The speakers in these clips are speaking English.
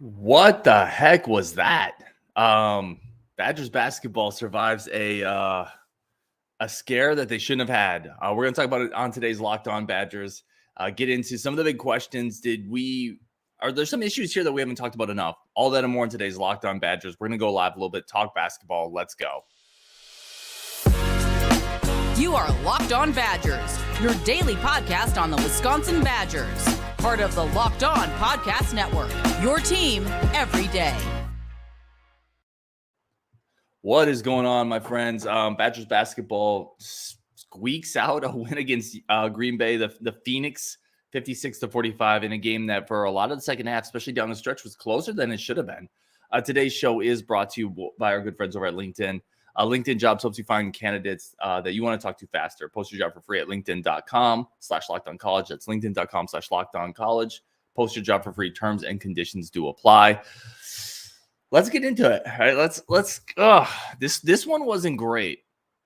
What the heck was that? Badgers basketball survives a scare that they shouldn't have had. We're going to talk about it on today's Locked On Badgers. Get into some of the big questions. Are there some issues here that we haven't talked about enough? All that and more in today's Locked On Badgers. We're going to go live a little bit, talk basketball. Let's go. You are Locked On Badgers, your daily podcast on the Wisconsin Badgers. Part of the Locked On Podcast Network, your team every day. What is going on, my friends? Badgers basketball squeaks out a win against Green Bay, the Phoenix, 56-45 in a game that for a lot of the second half, especially down the stretch, was closer than it should have been. Today's show is brought to you by our good friends over at LinkedIn. LinkedIn Jobs helps you find candidates that you want to talk to faster. Post your job for free at linkedin.com/lockedoncollege. That's linkedin.com/lockedoncollege. Post your job for free. Terms and conditions do apply. Let's get into it. All right, this one wasn't great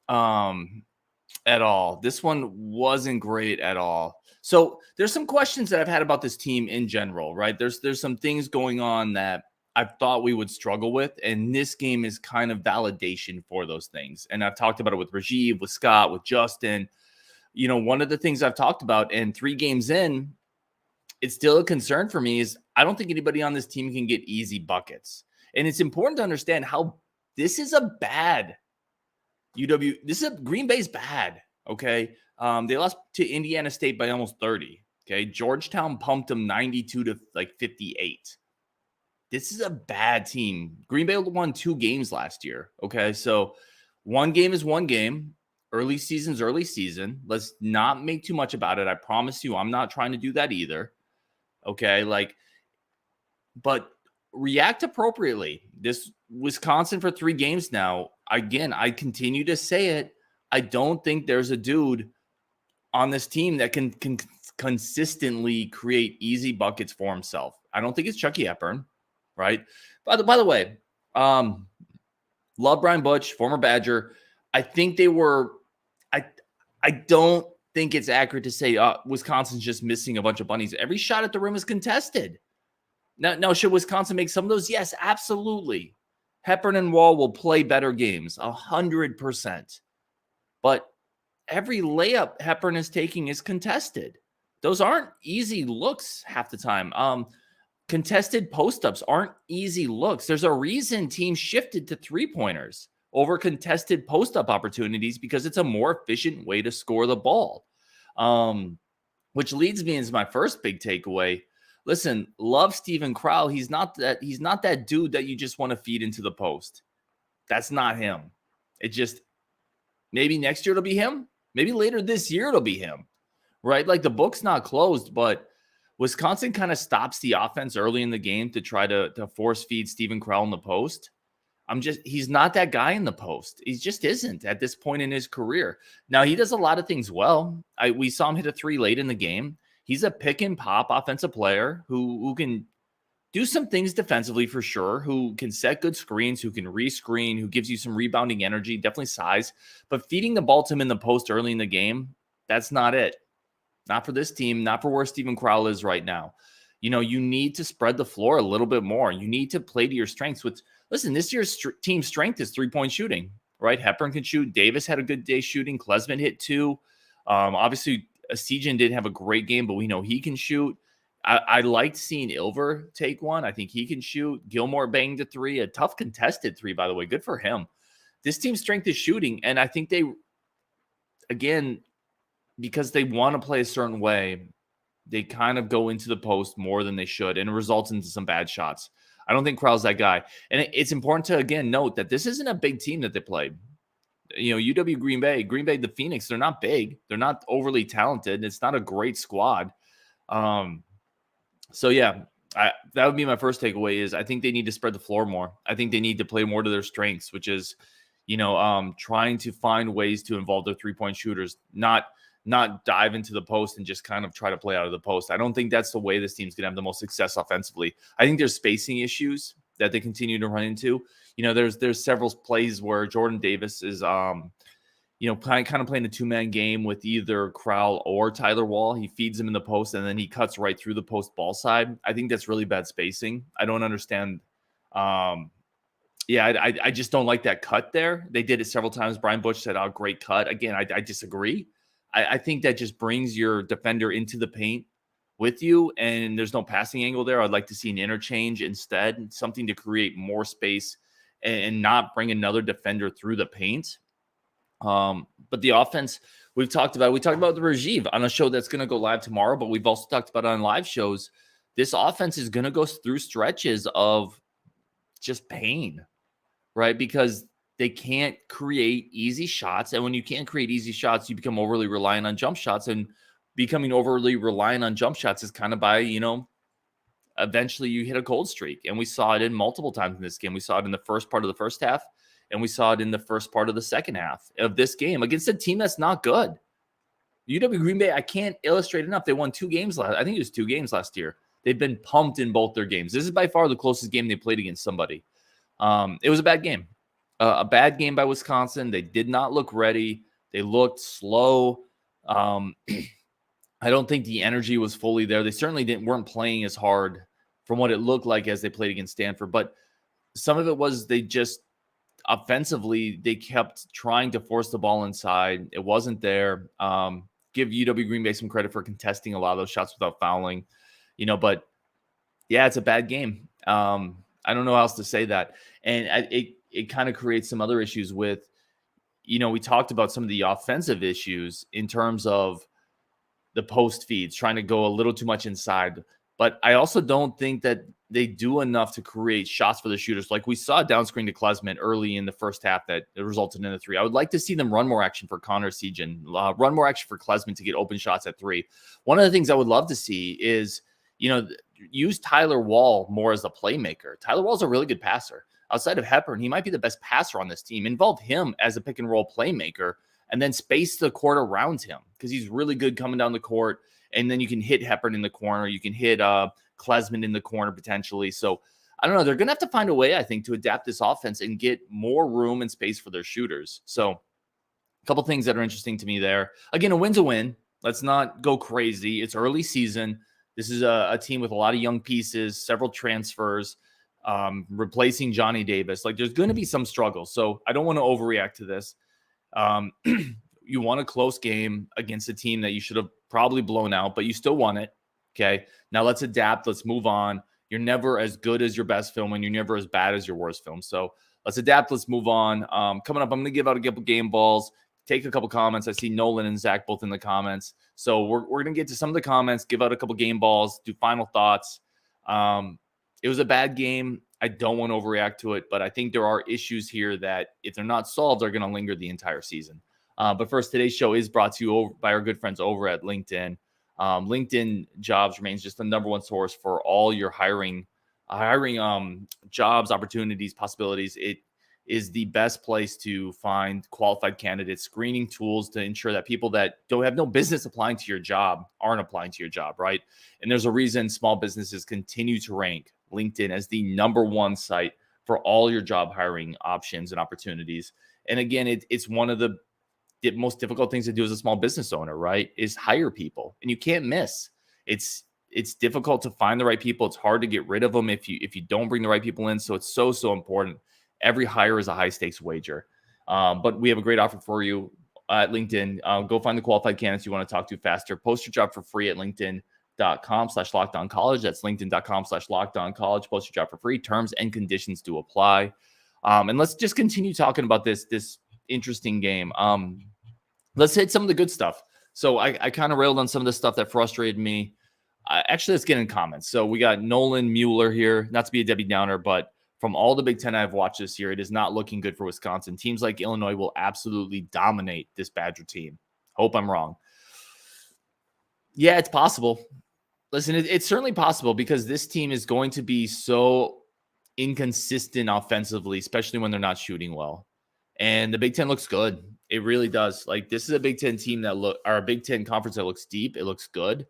at all. This one wasn't great at all. So there's some questions that I've had about this team in general, right? There's some things going on that I thought we would struggle with, and this game is kind of validation for those things. And I've talked about it with Rajiv, with Scott, with Justin. You know, one of the things I've talked about, and 3 games in, it's still a concern for me, is I don't think anybody on this team can get easy buckets. And it's important to understand how this is a bad Green Bay's bad, okay? They lost to Indiana State by almost 30, okay? Georgetown pumped them 92 to 58. This is a bad team. Green Bay won 2 games last year, okay? So one game is one game. Early season's early season. Let's not make too much about it. I promise you, I'm not trying to do that either, okay? But react appropriately. This Wisconsin for 3 games now. Again, I continue to say it. I don't think there's a dude on this team that can consistently create easy buckets for himself. I don't think it's Chucky Hepburn, right? By the way, love Brian Butch, former Badger. I think they were. I don't think it's accurate to say Wisconsin's just missing a bunch of bunnies. Every shot at the rim is contested. Now, should Wisconsin make some of those? Yes, absolutely. Hepburn and Wall will play better games, 100%. But every layup Hepburn is taking is contested. Those aren't easy looks half the time. Contested post-ups aren't easy looks. There's a reason teams shifted to 3-pointers over contested post-up opportunities because it's a more efficient way to score the ball. Which leads me into my first big takeaway. Listen, love Steven Crowl. He's not that dude that you just want to feed into the post. That's not him. It just, maybe next year it'll be him. Maybe later this year it'll be him, right? Like, the book's not closed, but Wisconsin kind of stops the offense early in the game to try to force feed Steven Crowl in the post. He's not that guy in the post. He just isn't at this point in his career. Now, he does a lot of things well. We saw him hit a 3 late in the game. He's a pick and pop offensive player who can do some things defensively for sure, who can set good screens, who can rescreen, who gives you some rebounding energy, definitely size. But feeding the ball to him in the post early in the game, that's not it. Not for this team, not for where Steven Crowl is right now. You know, you need to spread the floor a little bit more. You need to play to your strengths. Listen, this year's team strength is 3-point shooting, right? Hepburn can shoot. Davis had a good day shooting. Klesman hit 2. Obviously, Sejan didn't have a great game, but we know he can shoot. I liked seeing Ilver take one. I think he can shoot. Gilmore banged a 3, a tough contested 3, by the way. Good for him. This team's strength is shooting, and I think they, again, because they want to play a certain way, they kind of go into the post more than they should, and it results into some bad shots. I don't think Crowell's that guy. And it's important to, again, note that this isn't a big team that they played. You know, UW Green Bay, the Phoenix, they're not big. They're not overly talented. It's not a great squad. So, yeah, that would be my first takeaway is I think they need to spread the floor more. I think they need to play more to their strengths, which is, trying to find ways to involve their 3-point shooters, not dive into the post and just kind of try to play out of the post. I don't think that's the way this team's going to have the most success offensively. I think there's spacing issues that they continue to run into. You know, there's several plays where Jordan Davis is, kind of playing a two-man game with either Crowell or Tyler Wall. He feeds him in the post, and then he cuts right through the post ball side. I think that's really bad spacing. I don't understand. I just don't like that cut there. They did it several times. Brian Bush said, "Oh, great cut." Again, I disagree. I think that just brings your defender into the paint with you, and there's no passing angle there. I'd like to see an interchange instead, something to create more space and not bring another defender through the paint. But the offense we talked about the Rajiv on a show that's going to go live tomorrow, but we've also talked about it on live shows. This offense is going to go through stretches of just pain, right? Because they can't create easy shots. And when you can't create easy shots, you become overly reliant on jump shots, and becoming overly reliant on jump shots is kind of by, eventually you hit a cold streak. And we saw it in multiple times in this game. We saw it in the first part of the first half, and we saw it in the first part of the second half of this game against a team that's not good. UW Green Bay, I can't illustrate enough. They won 2 games last. I think it was 2 games last year. They've been pumped in both their games. This is by far the closest game they played against somebody. It was a bad game. A bad game by Wisconsin. They did not look ready. They looked slow. I don't think the energy was fully there. They certainly weren't playing as hard from what it looked like as they played against Stanford. But some of it was they just offensively, they kept trying to force the ball inside. It wasn't there. Give UW Green Bay some credit for contesting a lot of those shots without fouling, but yeah, it's a bad game. I don't know how else to say that. And it kind of creates some other issues with, we talked about some of the offensive issues in terms of the post feeds, trying to go a little too much inside. But I also don't think that they do enough to create shots for the shooters. Like we saw down screen to Klesmit early in the first half that it resulted in a 3. I would like to see them run more action for Connor Sejan, run more action for Klesmit to get open shots at 3. One of the things I would love to see is, use Tyler Wall more as a playmaker. Tyler Wall's a really good passer. Outside of Hepburn, he might be the best passer on this team. Involve him as a pick and roll playmaker and then space the court around him because he's really good coming down the court. And then you can hit Hepburn in the corner. You can hit Klesmit in the corner potentially. So I don't know. They're going to have to find a way, I think, to adapt this offense and get more room and space for their shooters. So a couple things that are interesting to me there. Again, a win's a win. Let's not go crazy. It's early season. This is a team with a lot of young pieces, several transfers, replacing Johnny Davis. Like there's going to be some struggles. So I don't want to overreact to this. You won a close game against a team that you should have probably blown out, but you still won it. Okay. Now let's adapt. Let's move on. You're never as good as your best film and you're never as bad as your worst film. So let's adapt. Let's move on. Coming up, I'm going to give out a couple game balls, take a couple comments. I see Nolan and Zach both in the comments. So we're going to get to some of the comments, give out a couple game balls, do final thoughts. It was a bad game. I don't want to overreact to it, but I think there are issues here that if they're not solved, they're going to linger the entire season. But first, today's show is brought to you by our good friends over at LinkedIn. LinkedIn Jobs remains just the number one source for all your hiring jobs, opportunities, possibilities. It is the best place to find qualified candidates, screening tools to ensure that people that don't have no business applying to your job aren't applying to your job, right? And there's a reason small businesses continue to rank LinkedIn as the number one site for all your job hiring options and opportunities. And again, it's one of the most difficult things to do as a small business owner, right? Is hire people, and you can't miss. It's difficult to find the right people. It's hard to get rid of them if you don't bring the right people in. So it's so important. Every hire is a high stakes wager. But we have a great offer for you at LinkedIn. Go find the qualified candidates you want to talk to faster. Post your job for free at LinkedIn.com/LockedOnCollege. That's LinkedIn.com/LockedOnCollege. Post your job for free. Terms and conditions do apply. And let's just continue talking about this interesting game. Let's hit some of the good stuff. So I kind of railed on some of the stuff that frustrated me. Actually, let's get in comments. So we got Nolan Mueller here, not to be a Debbie Downer, but from all the Big Ten I've watched this year, it is not looking good for Wisconsin. Teams like Illinois will absolutely dominate this Badger team. Hope I'm wrong. Yeah, it's possible. Listen, it's certainly possible because this team is going to be so inconsistent offensively, especially when they're not shooting well. And the Big Ten looks good. It really does. Like, this is a Big Ten team or a Big Ten conference that looks deep. It looks good.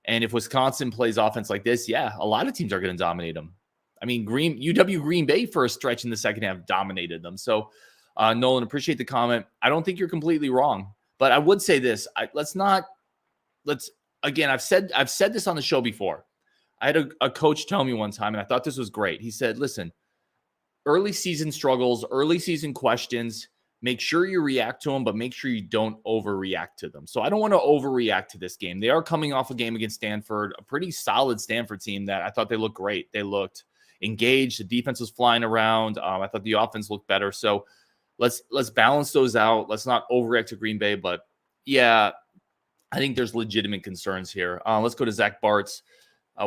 And if Wisconsin plays offense like this, yeah, a lot of teams are going to dominate them. I mean, UW Green Bay for a stretch in the second half dominated them. So Nolan, appreciate the comment. I don't think you're completely wrong, but I would say this. Again, I've said this on the show before. I had a coach tell me one time, and I thought this was great. He said, listen, early season struggles, early season questions, make sure you react to them, but make sure you don't overreact to them. So I don't want to overreact to this game. They are coming off a game against Stanford, a pretty solid Stanford team that I thought they looked great. They looked engaged. The defense was flying around. I thought the offense looked better. So let's balance those out. Let's not overreact to Green Bay. But yeah, I think there's legitimate concerns here. Let's go to Zach Bartz.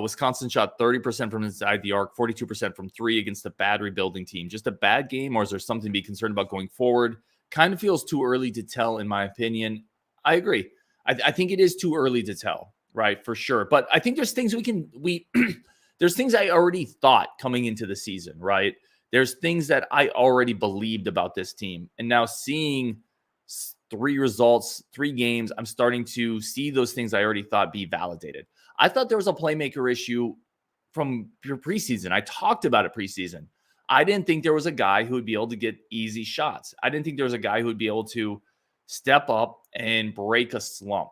Wisconsin shot 30% from inside the arc, 42% from three against a bad rebuilding team. Just a bad game, or is there something to be concerned about going forward? Kind of feels too early to tell, in my opinion. I agree. I think it is too early to tell, right? For sure. But I think there's things there's things I already thought coming into the season, right? There's things that I already believed about this team. And now seeing 3 results, 3 games, I'm starting to see those things I already thought be validated. I thought there was a playmaker issue from your preseason. I talked about it preseason. I didn't think there was a guy who would be able to get easy shots. I didn't think there was a guy who would be able to step up and break a slump,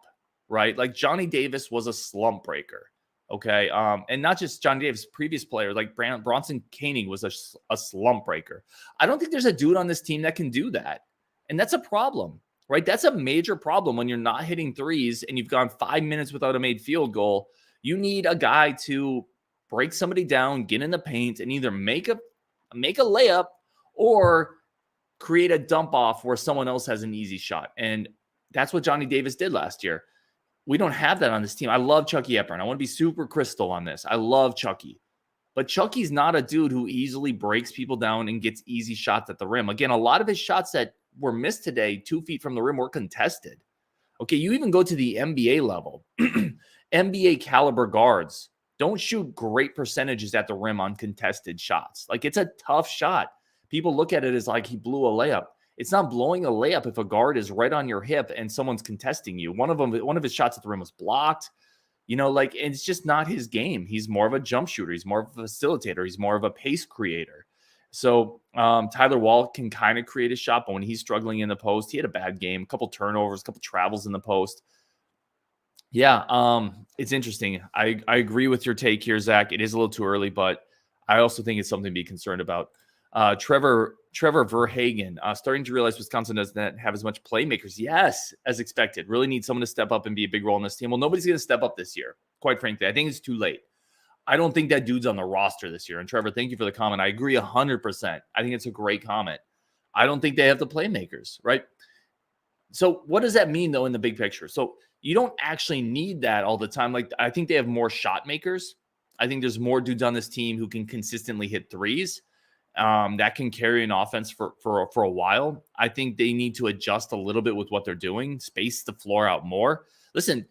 right? Like Johnny Davis was a slump breaker, okay? And not just Johnny Davis, previous player, like Bronson Koenig was a slump breaker. I don't think there's a dude on this team that can do that. And that's a problem, right? That's a major problem when you're not hitting threes and you've gone 5 minutes without a made field goal. You need a guy to break somebody down, get in the paint, and either make a layup or create a dump off where someone else has an easy shot. And that's what Johnny Davis did last year. We don't have that on this team. I love Chucky Hepburn. I want to be super crystal on this. I love Chucky. But Chucky's not a dude who easily breaks people down and gets easy shots at the rim. Again, a lot of his shots that were missed today, 2 feet from the rim, were contested. Okay, you even go to the NBA level. NBA caliber guards don't shoot great percentages at the rim on contested shots. Like, it's a tough shot. People look at it as like he blew a layup. It's not blowing a layup if a guard is right on your hip and someone's contesting you. One of his shots at the rim was blocked. It's just not his game. He's more of a jump shooter. He's more of a facilitator. He's more of a pace creator. So Tyler Wall can kind of create a shot, but when he's struggling in the post, he had a bad game, a couple turnovers, a couple travels in the post. Yeah, it's interesting. I agree with your take here, Zach. It is a little too early, but I also think it's something to be concerned about. Trevor Verhagen, starting to realize Wisconsin doesn't have as much playmakers. Yes, as expected. Really need someone to step up and be a big role in this team. Well, nobody's going to step up this year, quite frankly. I think it's too late. I don't think that dude's on the roster this year. And Trevor, thank you for the comment. I agree 100%. I think it's a great comment. I don't think they have the playmakers, right? So what does that mean, though, in the big picture? So you don't actually need that all the time. Like, I think they have more shot makers. I think there's more dudes on this team who can consistently hit threes. That can carry an offense for a while. I think they need to adjust a little bit with what they're doing, space the floor out more. Listen,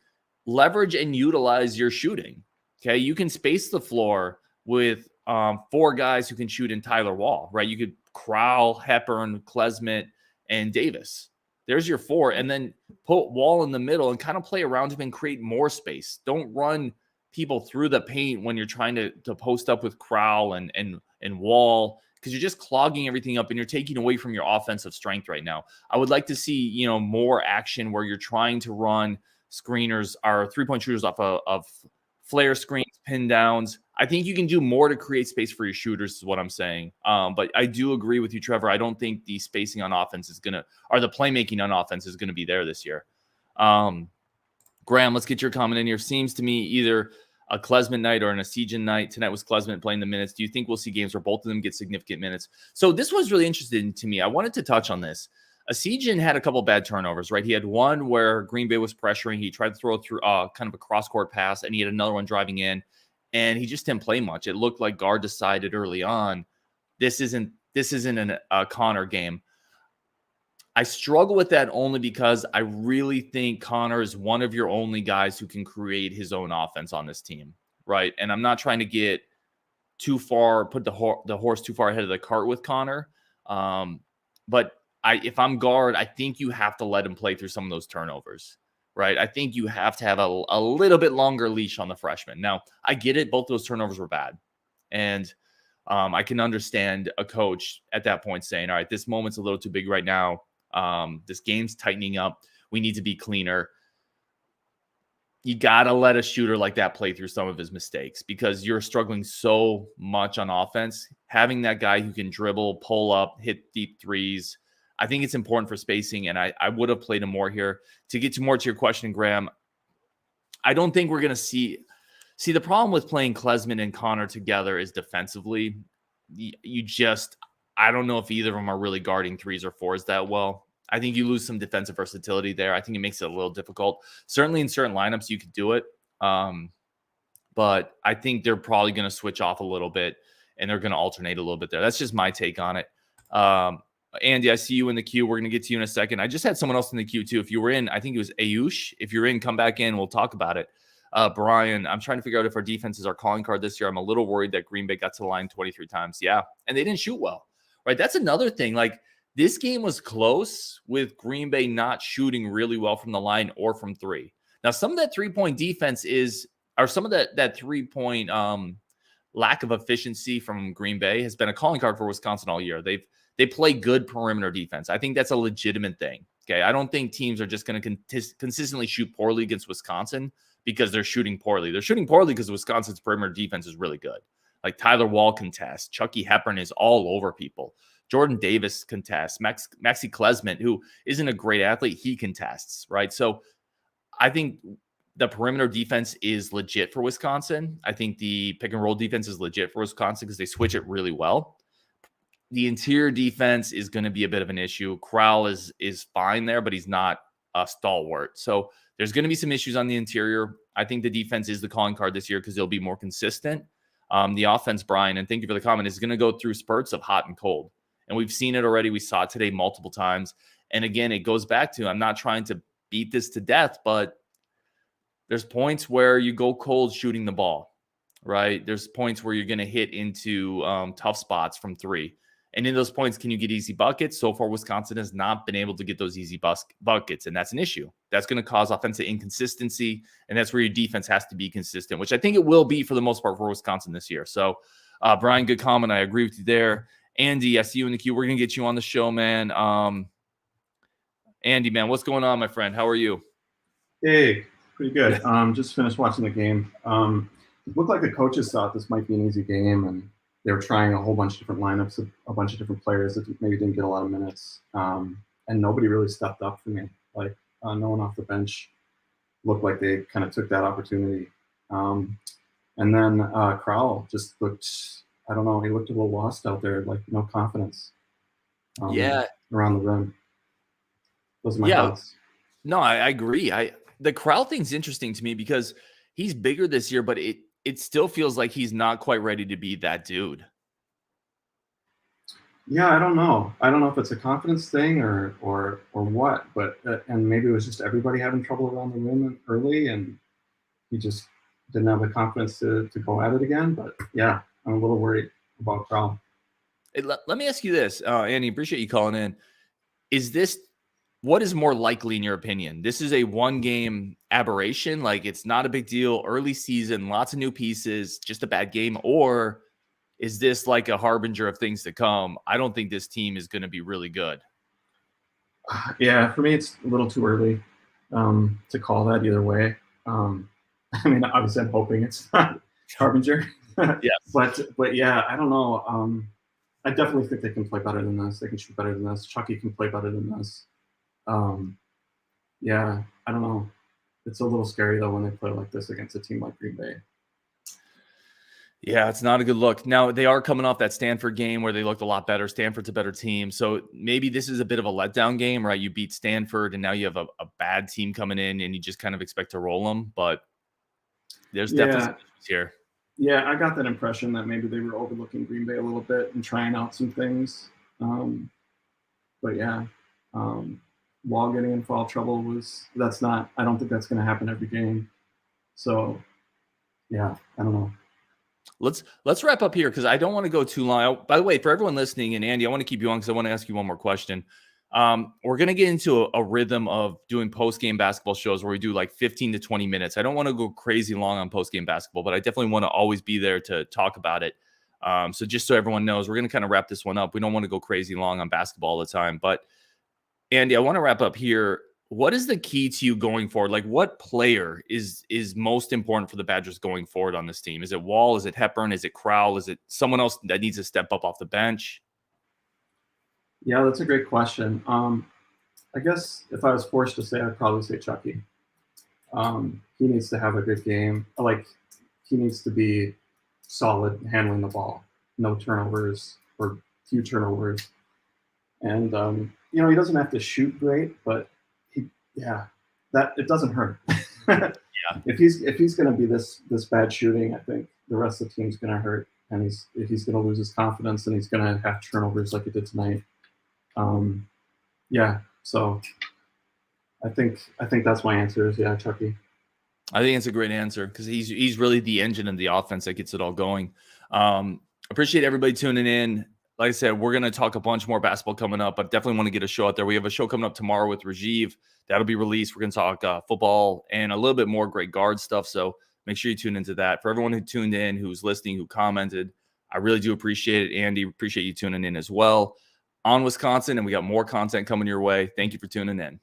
leverage and utilize your shooting. Okay, you can space the floor with 4 guys who can shoot in Tyler Wall, right? You could Crowell, Hepburn, Klesmit, and Davis. There's your 4, and then put Wall in the middle and kind of play around him and create more space. Don't run people through the paint when you're trying to post up with Crowell and Wall, because you're just clogging everything up and you're taking away from your offensive strength right now. I would like to see, more action where you're trying to run screeners or 3-point shooters off of flare screens, pin downs. I think you can do more to create space for your shooters is what I'm saying. But I do agree with you, Trevor. I don't think the spacing on offense is the playmaking on offense is going to be there this year. Graham, let's get your comment in here. Seems to me either a Klesmit night or an Essegian night. Tonight was Klesmit playing the minutes. Do you think we'll see games where both of them get significant minutes? So this was really interesting to me. I wanted to touch on this. Essegian had a couple bad turnovers, right? He had one where Green Bay was pressuring. He tried to throw through kind of a cross-court pass, and he had another one driving in, and he just didn't play much. It looked like Gard decided early on, this isn't a Connor game. I struggle with that only because I really think Connor is one of your only guys who can create his own offense on this team, right? And I'm not trying to get too far, put the horse too far ahead of the cart with Connor, but if I'm Gard, I think you have to let him play through some of those turnovers, right? I think you have to have a little bit longer leash on the freshman. Now, I get it. Both those turnovers were bad. And I can understand a coach at that point saying, all right, this moment's a little too big right now. This game's tightening up. We need to be cleaner. You got to let a shooter like that play through some of his mistakes because you're struggling so much on offense. Having that guy who can dribble, pull up, hit deep threes, I think it's important for spacing, and I would have played him more here. To get more to your question, Graham, I don't think we're going to see the problem with playing Klesmit and Connor together is defensively. I don't know if either of them are really guarding threes or fours that well. I think you lose some defensive versatility there. I think it makes it a little difficult. Certainly in certain lineups, you could do it. But I think they're probably going to switch off a little bit and they're going to alternate a little bit there. That's just my take on it. Andy, I see you in the queue. We're going to get to you in a second. I just had someone else in the queue too. If you were in, I think it was Ayush. If you're in, come back in. We'll talk about it. Brian, I'm trying to figure out if our defense is our calling card this year. I'm a little worried that Green Bay got to the line 23 times. Yeah. And they didn't shoot well, right? That's another thing. Like, this game was close with Green Bay not shooting really well from the line or from three. Now, some of that three-point defense some of that three-point lack of efficiency from Green Bay has been a calling card for Wisconsin all year. They play good perimeter defense. I think that's a legitimate thing. Okay, I don't think teams are just going to consistently shoot poorly against Wisconsin because they're shooting poorly. They're shooting poorly because Wisconsin's perimeter defense is really good. Like Tyler Wall contests, Chucky Hepburn is all over people. Jordan Davis contests, Maxi Klesmit, who isn't a great athlete, he contests, right? So I think the perimeter defense is legit for Wisconsin. I think the pick and roll defense is legit for Wisconsin because they switch it really well. The interior defense is going to be a bit of an issue. Crowell is fine there, but he's not a stalwart. So there's going to be some issues on the interior. I think the defense is the calling card this year because they'll be more consistent. The offense, Brian, and thank you for the comment, is going to go through spurts of hot and cold. And we've seen it already. We saw it today multiple times. And again, it goes back to, I'm not trying to beat this to death, but there's points where you go cold shooting the ball, right? There's points where you're going to hit into tough spots from three. And in those points, can you get easy buckets? So far, Wisconsin has not been able to get those easy buckets, and that's an issue. That's going to cause offensive inconsistency, and that's where your defense has to be consistent, which I think it will be for the most part for Wisconsin this year. So, Brian, good comment. I agree with you there. Andy, I see you in the queue. We're going to get you on the show, man. Andy, man, what's going on, my friend? How are you? Hey, pretty good. Just finished watching the game. It looked like the coaches thought this might be an easy game, and they were trying a whole bunch of different lineups of a bunch of different players that maybe didn't get a lot of minutes. And nobody really stepped up for me. Like, no one off the bench looked like they kind of took that opportunity. And then Crowell just looked, I don't know, he looked a little lost out there, like no confidence around the rim. Those are my thoughts. No, I agree. The Crowell thing's interesting to me because he's bigger this year, but it still feels like he's not quite ready to be that dude. Yeah, I don't know. I don't know if it's a confidence thing or what, but and maybe it was just everybody having trouble around the rim early, and he just didn't have the confidence to go at it again. But yeah, I'm a little worried about Crowell. Let me ask you this, Andy. Appreciate you calling in. What is more likely in your opinion? This is a one-game aberration, like it's not a big deal, early season, lots of new pieces, just a bad game, or is this like a harbinger of things to come? I don't think this team is going to be really good. Yeah, for me, it's a little too early to call that either way. I mean, obviously, I'm hoping it's not harbinger. Yes. But yeah, I don't know. I definitely think they can play better than this. They can shoot better than this. Chucky can play better than this. Yeah, I don't know. It's a little scary though when they play like this against a team like Green Bay. Yeah, it's not a good look. Now, they are coming off that Stanford game where they looked a lot better. Stanford's a better team. So maybe this is a bit of a letdown game, right? You beat Stanford and now you have a bad team coming in and you just kind of expect to roll them. But there's definitely some issues here. Yeah, I got that impression that maybe they were overlooking Green Bay a little bit and trying out some things. But yeah, Wall getting in foul trouble I don't think that's going to happen every game. So yeah, I don't know. Let's wrap up here because I don't want to go too long. By the way, for everyone listening, and Andy, I want to keep you on because I want to ask you one more question. We're going to get into a rhythm of doing post-game basketball shows where we do like 15 to 20 minutes. I don't want to go crazy long on post-game basketball, but I definitely want to always be there to talk about it. So just so everyone knows, we're going to kind of wrap this one up. We don't want to go crazy long on basketball all the time. But, Andy, I want to wrap up here. What is the key to you going forward? Like, what player is most important for the Badgers going forward on this team? Is it Wall? Is it Hepburn? Is it Crowell? Is it someone else that needs to step up off the bench? Yeah, that's a great question. I guess if I was forced to say, I'd probably say Chucky. He needs to have a good game. He needs to be solid handling the ball, no turnovers or few turnovers. And, he doesn't have to shoot great, but it doesn't hurt. Yeah. If he's going to be this bad shooting, I think the rest of the team's going to hurt, and he's going to lose his confidence, and he's going to have turnovers like he did tonight. So I think that's my answer is Chucky. I think it's a great answer because he's really the engine of the offense that gets it all going. Appreciate everybody tuning in. Like I said, we're going to talk a bunch more basketball coming up, but definitely want to get a show out there. We have a show coming up tomorrow with Rajiv. That'll be released. We're going to talk football and a little bit more great guard stuff. So make sure you tune into that. For everyone who tuned in, who's listening, who commented, I really do appreciate it. Andy, appreciate you tuning in as well. On Wisconsin, and we got more content coming your way. Thank you for tuning in.